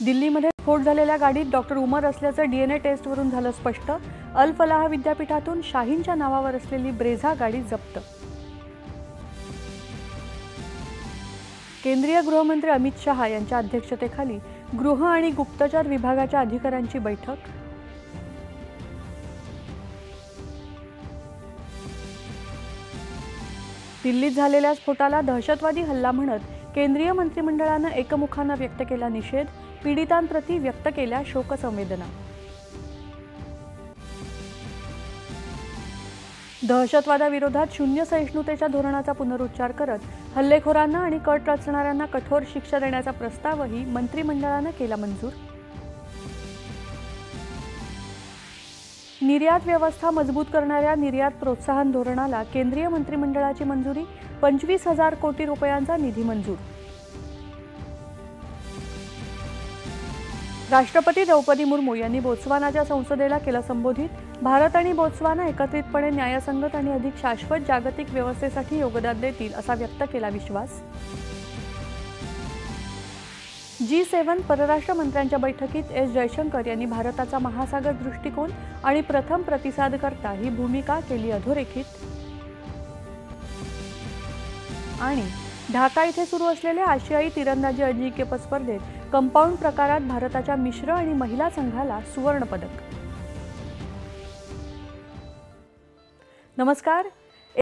दिल्लीमध्ये स्फोट झालेल्या गाडीत डॉक्टर उमर असल्याचं डीएनए टेस्टवरून झालं स्पष्ट। अल फलाह विद्यापीठातून शाहीनच्या नावावर असलेली ब्रेझा गाडी जप्त। केंद्रीय गृहमंत्री अमित शहा यांच्या अध्यक्षतेखाली गृह आणि गुप्तचर विभागाच्या अधिकाऱ्यांची बैठक। दिल्लीत झालेल्या स्फोटाला दहशतवादी हल्ला म्हणत केंद्रीय मंत्रिमंडळानं एकमुखानं व्यक्त केला निषेध। पीडितांप्रती व्यक्त केल्या शोकसंवेदना। दहशतवादाविरोधात शून्य सहिष्णुतेच्या धोरणाचा पुनरुच्चार करत हल्लेखोरांना आणि कट रचणाऱ्यांना कठोर शिक्षा देण्याचा प्रस्तावही मंत्रिमंडळानं केला मंजूर। निर्यात व्यवस्था मजबूत करणाऱ्या निर्यात प्रोत्साहन धोरणाला केंद्रीय मंत्रिमंडळाची मंजुरी। 25,000 कोटी रुपयांचा निधी मंजूर। राष्ट्रपती द्रौपदी मुर्मू यांनी बोत्सवानाच्या संसदेला केलं संबोधित। भारत आणि बोत्सवाना एकत्रितपणे न्यायसंगत आणि अधिक शाश्वत जागतिक व्यवस्थेसाठी योगदान देतील असा व्यक्त केला विश्वास। G7 परराष्ट्र मंत्र्यांच्या बैठकीत एस जयशंकर यांनी भारताचा महासागर दृष्टिकोन आणि प्रथम प्रतिसादकर्ता ही भूमिका केली अधोरेखित। आणि ढाका येथे सुरू असलेल्या आशियाई तिरंदाजी अजिंक्यपद स्पर्धेत कंपाऊंड प्रकारात भारताच्या मिश्र आणि महिला संघाला सुवर्ण पदक। नमस्कार,